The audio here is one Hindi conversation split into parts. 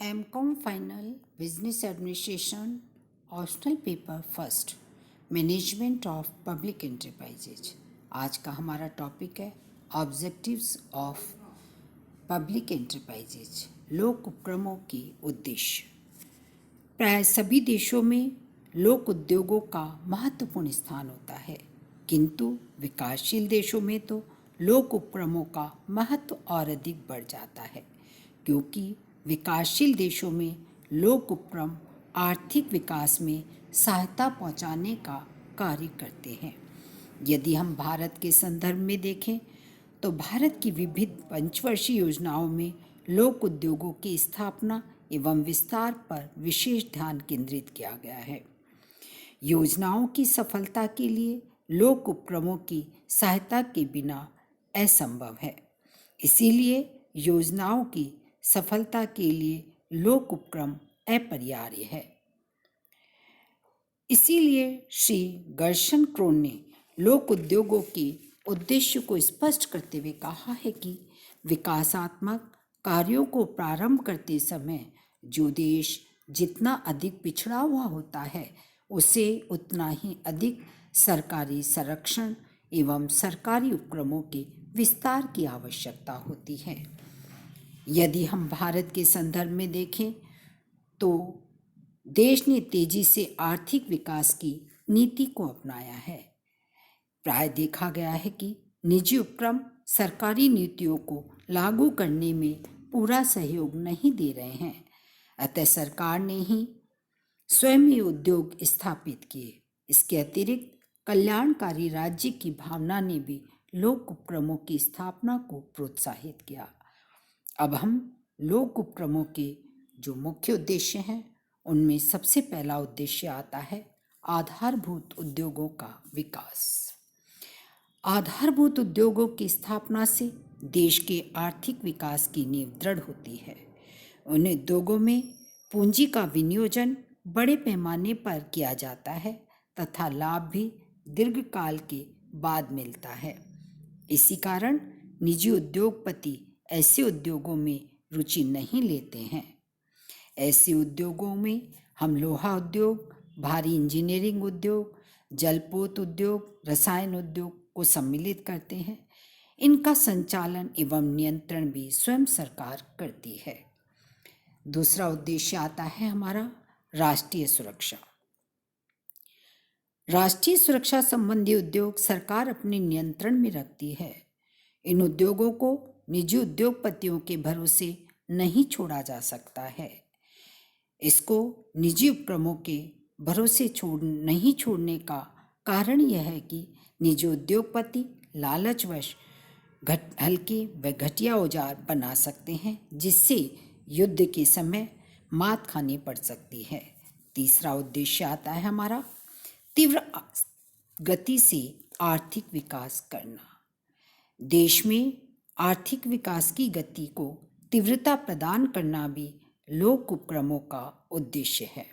MCom final business administration optional paper first management of public enterprises. आज का हमारा टॉपिक है ऑब्जेक्टिव्स ऑफ पब्लिक एंटरप्राइजेज, लोक उपक्रमों के उद्देश्य। प्राय सभी देशों में लोक उद्योगों का महत्वपूर्ण स्थान होता है, किंतु विकासशील देशों में तो लोक उपक्रमों का महत्व और अधिक बढ़ जाता है, क्योंकि विकासशील देशों में लोक उपक्रम आर्थिक विकास में सहायता पहुंचाने का कार्य करते हैं। यदि हम भारत के संदर्भ में देखें तो भारत की विविध पंचवर्षीय योजनाओं में लोक उद्योगों की स्थापना एवं विस्तार पर विशेष ध्यान केंद्रित किया गया है। योजनाओं की सफलता के लिए लोक उपक्रमों की सहायता के बिना असंभव है। इसीलिए योजनाओं की सफलता के लिए लोक उपक्रम अपरिहार्य है। इसीलिए श्री गर्शन क्रोन ने लोक उद्योगों के उद्देश्य को स्पष्ट करते हुए कहा है कि विकासात्मक कार्यों को प्रारंभ करते समय जो देश जितना अधिक पिछड़ा हुआ होता है, उसे उतना ही अधिक सरकारी संरक्षण एवं सरकारी उपक्रमों के विस्तार की आवश्यकता होती है। यदि हम भारत के संदर्भ में देखें तो देश ने तेजी से आर्थिक विकास की नीति को अपनाया है। प्राय देखा गया है कि निजी उपक्रम सरकारी नीतियों को लागू करने में पूरा सहयोग नहीं दे रहे हैं, अतः सरकार ने ही स्वयं ही उद्योग स्थापित किए। इसके अतिरिक्त कल्याणकारी राज्य की भावना ने भी लोक उपक्रमों की स्थापना को प्रोत्साहित किया। अब हम लोक उपक्रमों के जो मुख्य उद्देश्य हैं उनमें सबसे पहला उद्देश्य आता है आधारभूत उद्योगों का विकास। आधारभूत उद्योगों की स्थापना से देश के आर्थिक विकास की नींव दृढ़ होती है। उन उद्योगों में पूंजी का विनियोजन बड़े पैमाने पर किया जाता है तथा लाभ भी दीर्घकाल के बाद मिलता है। इसी कारण निजी उद्योगपति ऐसे उद्योगों में रुचि नहीं लेते हैं। ऐसे उद्योगों में हम लोहा उद्योग, भारी इंजीनियरिंग उद्योग, जलपोत उद्योग, रसायन उद्योग को सम्मिलित करते हैं। इनका संचालन एवं नियंत्रण भी स्वयं सरकार करती है। दूसरा उद्देश्य आता है हमारा राष्ट्रीय सुरक्षा। राष्ट्रीय सुरक्षा संबंधी उद्योग सरकार अपने नियंत्रण में रखती है। इन उद्योगों को निजी उद्योगपतियों के भरोसे नहीं छोड़ा जा सकता है। इसको निजी उपक्रमों के भरोसे नहीं छोड़ने का कारण यह है कि निजी उद्योगपति लालचवश हल्के व घटिया औजार बना सकते हैं, जिससे युद्ध के समय मात खानी पड़ सकती है। तीसरा उद्देश्य आता है हमारा तीव्र गति से आर्थिक विकास करना। देश में आर्थिक विकास की गति को तीव्रता प्रदान करना भी लोक उपक्रमों का उद्देश्य है।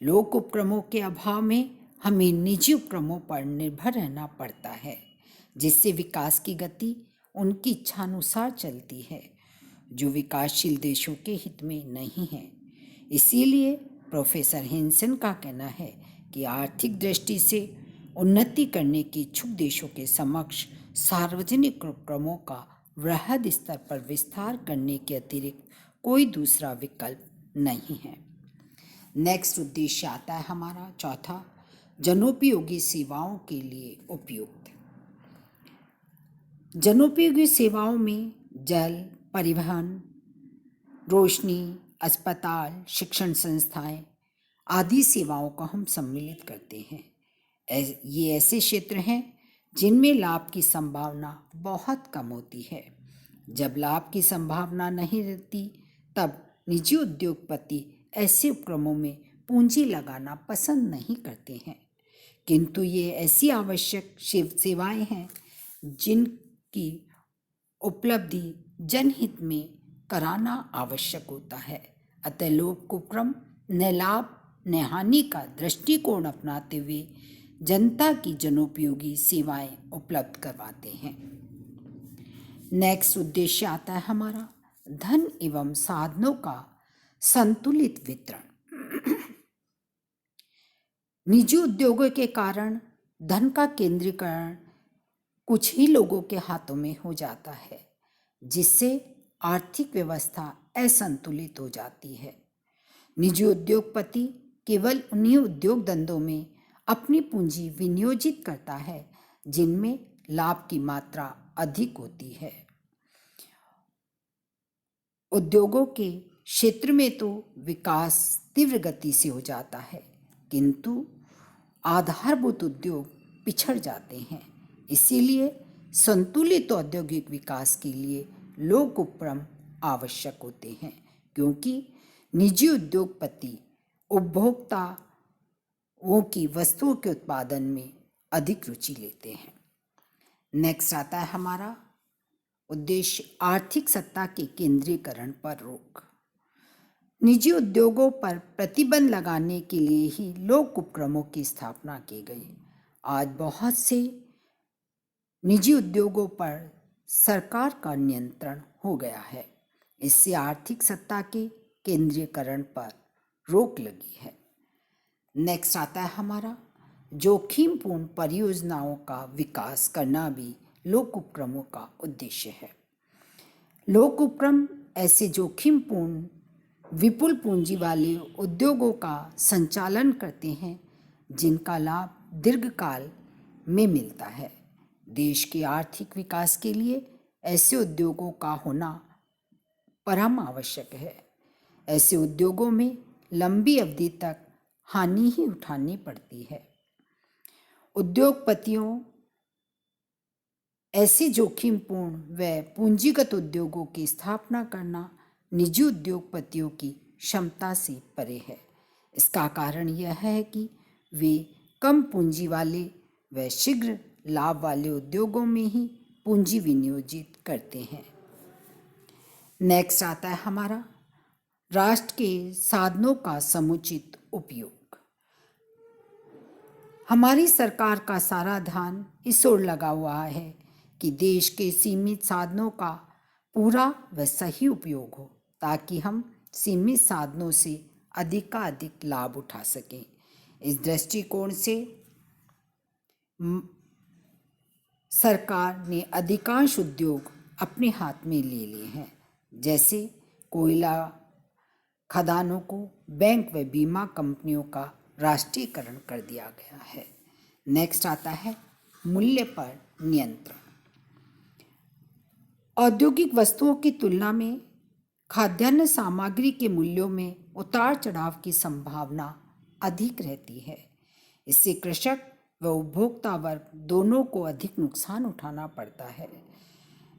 लोक उपक्रमों के अभाव में हमें निजी उपक्रमों पर निर्भर रहना पड़ता है, जिससे विकास की गति उनकी इच्छानुसार चलती है, जो विकासशील देशों के हित में नहीं है। इसीलिए प्रोफेसर हेंसन का कहना है कि आर्थिक दृष्टि से उन्नति करने के इच्छुक देशों के समक्ष सार्वजनिक उपक्रमों का वृहद स्तर पर विस्तार करने के अतिरिक्त कोई दूसरा विकल्प नहीं है। नेक्स्ट उद्देश्य आता है हमारा चौथा, जनोपयोगी सेवाओं के लिए उपयुक्त। जनोपयोगी सेवाओं में जल, परिवहन, रोशनी, अस्पताल, शिक्षण संस्थाएं आदि सेवाओं को हम सम्मिलित करते हैं। ये ऐसे क्षेत्र हैं जिनमें लाभ की संभावना बहुत कम होती है। जब लाभ की संभावना नहीं रहती, तब निजी उद्योगपति ऐसे उपक्रमों में पूंजी लगाना पसंद नहीं करते हैं, किंतु ये ऐसी आवश्यक सेवाएं हैं जिनकी उपलब्धि जनहित में कराना आवश्यक होता है। अतः लोक उपक्रम न लाभ न हानि का दृष्टिकोण अपनाते हुए जनता की जनोपयोगी सेवाएं उपलब्ध करवाते हैं। नेक्स्ट उद्देश्य आता है हमारा धन एवं साधनों का संतुलित वितरण। निजी उद्योगों के कारण धन का केंद्रीकरण कुछ ही लोगों के हाथों में हो जाता है, जिससे आर्थिक व्यवस्था असंतुलित हो जाती है। निजी उद्योगपति केवल उन्हीं उद्योग धंधों में अपनी पूंजी विनियोजित करता है जिनमें लाभ की मात्रा अधिक होती है। उद्योगों के क्षेत्र में तो विकास तीव्र गति से हो जाता है, किंतु आधारभूत उद्योग पिछड़ जाते हैं। इसीलिए संतुलित औद्योगिक विकास के लिए लोक उपक्रम आवश्यक होते हैं, क्योंकि निजी उद्योगपति उपभोक्ताओं की वस्तुओं के उत्पादन में अधिक रुचि लेते हैं। नेक्स्ट आता है हमारा उद्देश्य आर्थिक सत्ता के केंद्रीकरण पर रोक। निजी उद्योगों पर प्रतिबंध लगाने के लिए ही लोक उपक्रमों की स्थापना की गई। आज बहुत से निजी उद्योगों पर सरकार का नियंत्रण हो गया है। इससे आर्थिक सत्ता के केंद्रीकरण पर रोक लगी है। नेक्स्ट आता है हमारा जोखिमपूर्ण परियोजनाओं का विकास करना भी लोक उपक्रमों का उद्देश्य है। लोक उपक्रम ऐसे जोखिमपूर्ण विपुल पूंजी वाले उद्योगों का संचालन करते हैं जिनका लाभ दीर्घकाल में मिलता है। देश के आर्थिक विकास के लिए ऐसे उद्योगों का होना परम आवश्यक है। ऐसे उद्योगों में लंबी अवधि तक हानि ही उठानी पड़ती है। उद्योगपतियों ऐसे जोखिमपूर्ण व पूंजीगत उद्योगों की स्थापना करना निजी उद्योगपतियों की क्षमता से परे है। इसका कारण यह है कि वे कम पूंजी वाले व शीघ्र लाभ वाले उद्योगों में ही पूंजी विनियोजित करते हैं। नेक्स्ट आता है हमारा राष्ट्र के साधनों का समुचित उपयोग। हमारी सरकार का सारा ध्यान इस ओर लगा हुआ है कि देश के सीमित साधनों का पूरा व सही उपयोग हो, ताकि हम सीमित साधनों से अधिकाधिक लाभ उठा सकें। इस दृष्टिकोण से सरकार ने अधिकांश उद्योग अपने हाथ में ले लिए हैं, जैसे कोयला खदानों को बैंक व बीमा कंपनियों का राष्ट्रीयकरण कर दिया गया है। नेक्स्ट आता है मूल्य पर नियंत्रण। औद्योगिक वस्तुओं की तुलना में खाद्यान्न सामग्री के मूल्यों में उतार चढ़ाव की संभावना अधिक रहती है। इससे कृषक व उपभोक्ता वर्ग दोनों को अधिक नुकसान उठाना पड़ता है।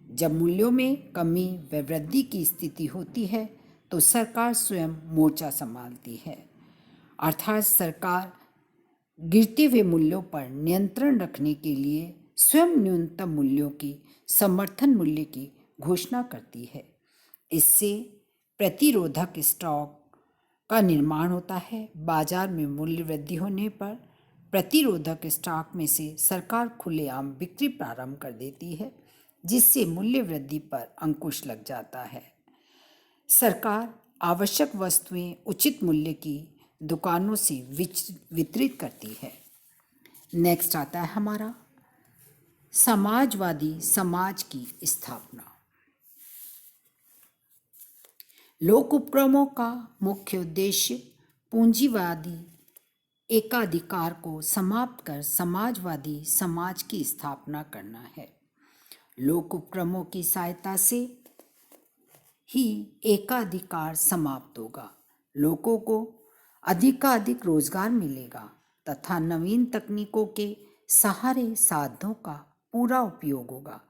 जब मूल्यों में कमी व वृद्धि की स्थिति होती है तो सरकार स्वयं मोर्चा संभालती है, अर्थात सरकार गिरते हुए मूल्यों पर नियंत्रण रखने के लिए स्वयं न्यूनतम मूल्यों की समर्थन मूल्य की घोषणा करती है। इससे प्रतिरोधक स्टॉक का निर्माण होता है। बाजार में मूल्य वृद्धि होने पर प्रतिरोधक स्टॉक में से सरकार खुलेआम बिक्री प्रारंभ कर देती है, जिससे मूल्य वृद्धि पर अंकुश लग जाता है। सरकार आवश्यक वस्तुएं उचित मूल्य की दुकानों से वितरित करती है। नेक्स्ट आता है हमारा समाजवादी समाज की स्थापना। लोक उपक्रमों का मुख्य उद्देश्य पूंजीवादी एकाधिकार को समाप्त कर समाजवादी समाज की स्थापना करना है। लोक उपक्रमों की सहायता से ही एकाधिकार समाप्त होगा, लोगों को अधिकाधिक रोजगार मिलेगा तथा नवीन तकनीकों के सहारे साधनों का पूरा उपयोग होगा।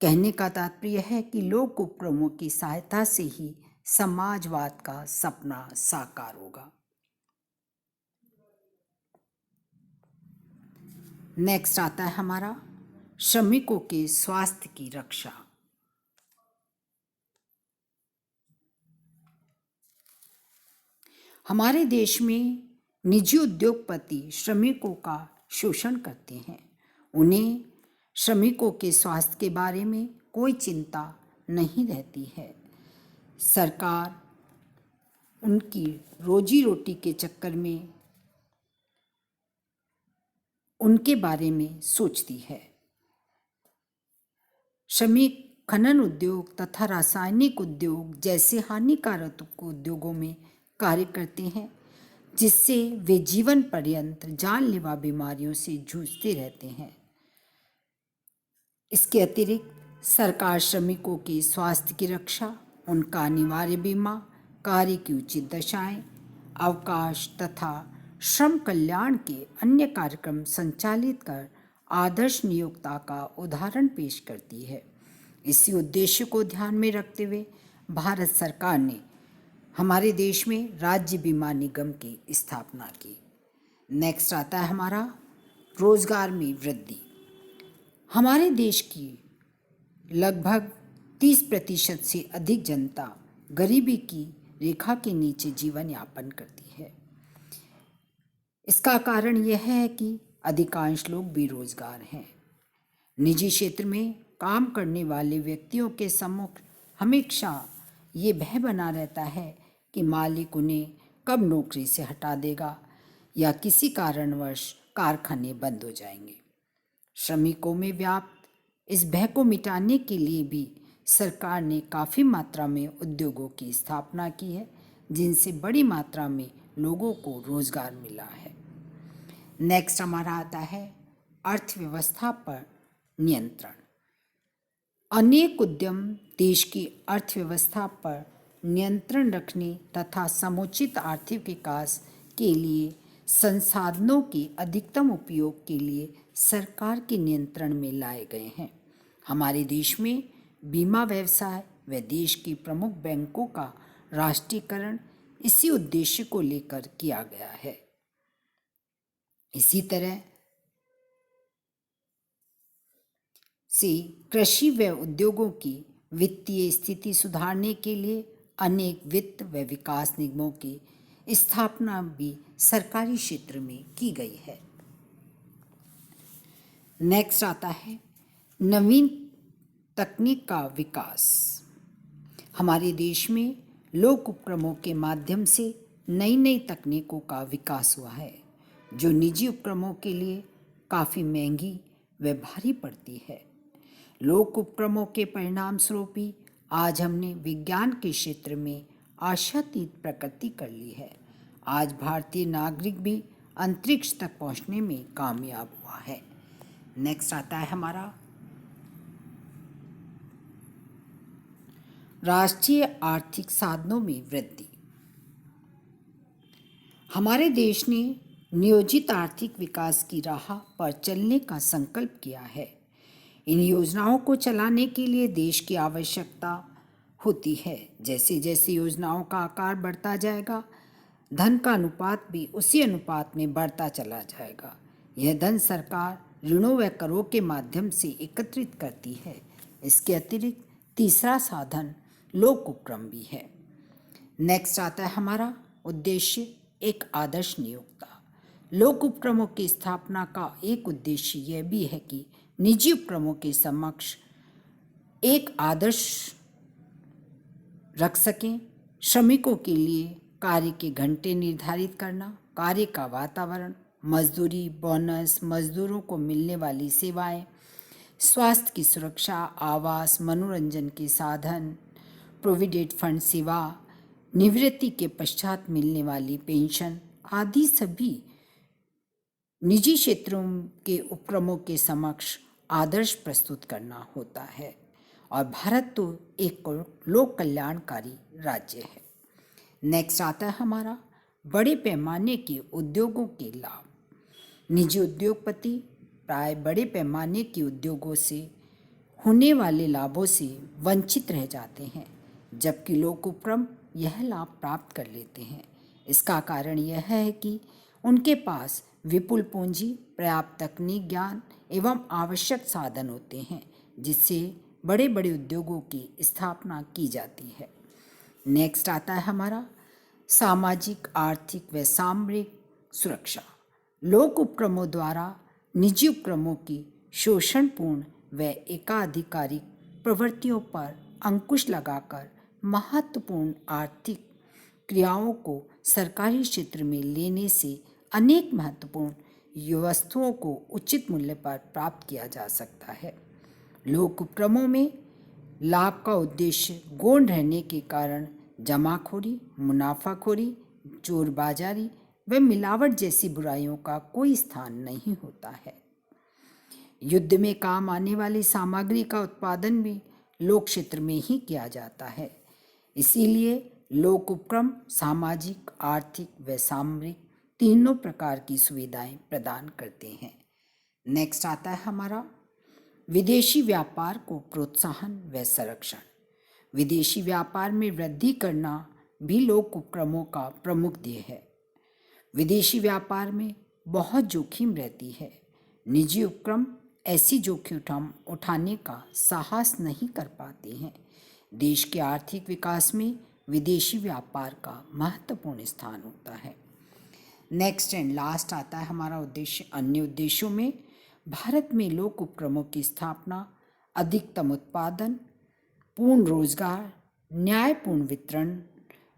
कहने का तात्पर्य है कि लोक उपक्रमों की सहायता से ही समाजवाद का सपना साकार होगा। नेक्स्ट आता है हमारा श्रमिकों के स्वास्थ्य की रक्षा। हमारे देश में निजी उद्योगपति श्रमिकों का शोषण करते हैं। उन्हें श्रमिकों के स्वास्थ्य के बारे में कोई चिंता नहीं रहती है। सरकार उनकी रोजी रोटी के चक्कर में उनके बारे में सोचती है। श्रमिक खनन उद्योग तथा रासायनिक उद्योग जैसे हानिकारक उद्योगों में कार्य करते हैं, जिससे वे जीवन पर्यंत जानलेवा बीमारियों से जूझते रहते हैं। इसके अतिरिक्त सरकार श्रमिकों के स्वास्थ्य की रक्षा, उनका अनिवार्य बीमा, कार्य की उचित दशाएं, अवकाश तथा श्रम कल्याण के अन्य कार्यक्रम संचालित कर आदर्श नियोक्ता का उदाहरण पेश करती है। इसी उद्देश्य को ध्यान में रखते हुए भारत सरकार ने हमारे देश में राज्य बीमा निगम की स्थापना की। नेक्स्ट आता है हमारा रोजगार में वृद्धि। हमारे देश की लगभग 30% से अधिक जनता गरीबी की रेखा के नीचे जीवन यापन करती है। इसका कारण यह है कि अधिकांश लोग बेरोजगार हैं। निजी क्षेत्र में काम करने वाले व्यक्तियों के सम्मुख हमेशा ये भय बना रहता है कि मालिक उन्हें कब नौकरी से हटा देगा या किसी कारणवश कारखाने बंद हो जाएंगे। श्रमिकों में व्याप्त इस भय को मिटाने के लिए भी सरकार ने काफ़ी मात्रा में उद्योगों की स्थापना की है, जिनसे बड़ी मात्रा में लोगों को रोजगार मिला है। नेक्स्ट हमारा आता है अर्थव्यवस्था पर नियंत्रण। अनेक उद्यम देश की अर्थव्यवस्था पर नियंत्रण रखने तथा समुचित आर्थिक विकास के लिए संसाधनों के अधिकतम उपयोग के लिए सरकार के नियंत्रण में लाए गए हैं। हमारे देश में बीमा व्यवसाय व देश के प्रमुख बैंकों का राष्ट्रीयकरण इसी उद्देश्य को लेकर किया गया है। इसी तरह से कृषि व उद्योगों की वित्तीय स्थिति सुधारने के लिए अनेक वित्त व विकास निगमों की स्थापना भी सरकारी क्षेत्र में की गई है। नेक्स्ट आता है नवीन तकनीक का विकास। हमारे देश में लोक उपक्रमों के माध्यम से नई नई तकनीकों का विकास हुआ है, जो निजी उपक्रमों के लिए काफ़ी महंगी व भारी पड़ती है। लोक उपक्रमों के परिणाम स्वरूप ही आज हमने विज्ञान के क्षेत्र में आशातीत प्रगति कर ली है। आज भारतीय नागरिक भी अंतरिक्ष तक पहुंचने में कामयाब हुआ है। नेक्स्ट आता है हमारा राष्ट्रीय आर्थिक साधनों में वृद्धि। हमारे देश ने नियोजित आर्थिक विकास की राह पर चलने का संकल्प किया है। इन योजनाओं को चलाने के लिए देश की आवश्यकता होती है। जैसे जैसे योजनाओं का आकार बढ़ता जाएगा, धन का अनुपात भी उसी अनुपात में बढ़ता चला जाएगा। यह धन सरकार ऋणों व करों के माध्यम से एकत्रित करती है। इसके अतिरिक्त तीसरा साधन लोक उपक्रम भी है। नेक्स्ट आता है हमारा उद्देश्य एक आदर्श नियोक्ता। लोक उपक्रमों की स्थापना का एक उद्देश्य यह भी है कि निजी उपक्रमों के समक्ष एक आदर्श रख सकें। श्रमिकों के लिए कार्य के घंटे निर्धारित करना, कार्य का वातावरण, मजदूरी, बोनस, मजदूरों को मिलने वाली सेवाएं, स्वास्थ्य की सुरक्षा, आवास, मनोरंजन के साधन, प्रोविडेंट फंड सेवा, निवृत्ति के पश्चात मिलने वाली पेंशन आदि सभी निजी क्षेत्रों के उपक्रमों के समक्ष आदर्श प्रस्तुत करना होता है। और भारत तो एक लोक कल्याणकारी राज्य है। नेक्स्ट आता है हमारा बड़े पैमाने के उद्योगों के लाभ। निजी उद्योगपति प्राय बड़े पैमाने के उद्योगों से होने वाले लाभों से वंचित रह जाते हैं, जबकि लोक उपक्रम यह लाभ प्राप्त कर लेते हैं। इसका कारण यह है कि उनके पास विपुल पूंजी, पर्याप्त तकनीक ज्ञान एवं आवश्यक साधन होते हैं, जिससे बड़े बड़े उद्योगों की स्थापना की जाती है। नेक्स्ट आता है हमारा सामाजिक, आर्थिक व सामरिक सुरक्षा। लोक उपक्रमों द्वारा निजी उपक्रमों की शोषणपूर्ण व एकाधिकारिक प्रवृत्तियों पर अंकुश लगाकर महत्वपूर्ण आर्थिक क्रियाओं को सरकारी क्षेत्र में लेने से अनेक महत्वपूर्ण वस्तुओं को उचित मूल्य पर प्राप्त किया जा सकता है। लोक उपक्रमों में लाभ का उद्देश्य गौण रहने के कारण जमाखोरी, मुनाफाखोरी, चोरबाजारी व मिलावट जैसी बुराइयों का कोई स्थान नहीं होता है। युद्ध में काम आने वाली सामग्री का उत्पादन भी लोक क्षेत्र में ही किया जाता है। इसीलिए लोक उपक्रम सामाजिक, आर्थिक व सामरिक तीनों प्रकार की सुविधाएं प्रदान करते हैं। नेक्स्ट आता है हमारा विदेशी व्यापार को प्रोत्साहन व संरक्षण। विदेशी व्यापार में वृद्धि करना भी लोक उपक्रमों का प्रमुख ध्येय है। विदेशी व्यापार में बहुत जोखिम रहती है। निजी उपक्रम ऐसी जोखिम उठाने का साहस नहीं कर पाते हैं। देश के आर्थिक विकास में विदेशी व्यापार का महत्वपूर्ण स्थान होता है। नेक्स्ट एंड लास्ट आता है हमारा उद्देश्य। अन्य उद्देश्यों में भारत में लोक उपक्रमों की स्थापना अधिकतम उत्पादन, पूर्ण रोजगार, न्यायपूर्ण वितरण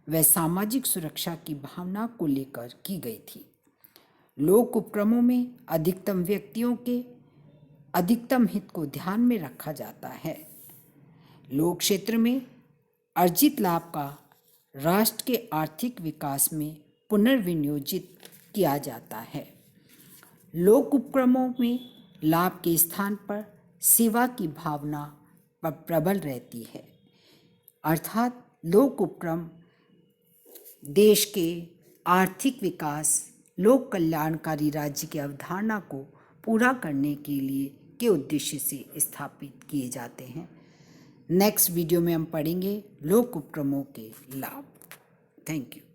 व सामाजिक सुरक्षा की भावना को लेकर की गई थी। लोक उपक्रमों में अधिकतम व्यक्तियों के अधिकतम हित को ध्यान में रखा जाता है। लोक क्षेत्र में अर्जित लाभ का राष्ट्र के आर्थिक विकास में पुनर्विनियोजित किया जाता है। लोक उपक्रमों में लाभ के स्थान पर सेवा की भावना प्रबल रहती है, अर्थात लोक उपक्रम देश के आर्थिक विकास, लोक कल्याणकारी राज्य की अवधारणा को पूरा करने के उद्देश्य से स्थापित किए जाते हैं। नेक्स्ट वीडियो में हम पढ़ेंगे लोक उपक्रमों के लाभ। Thank you.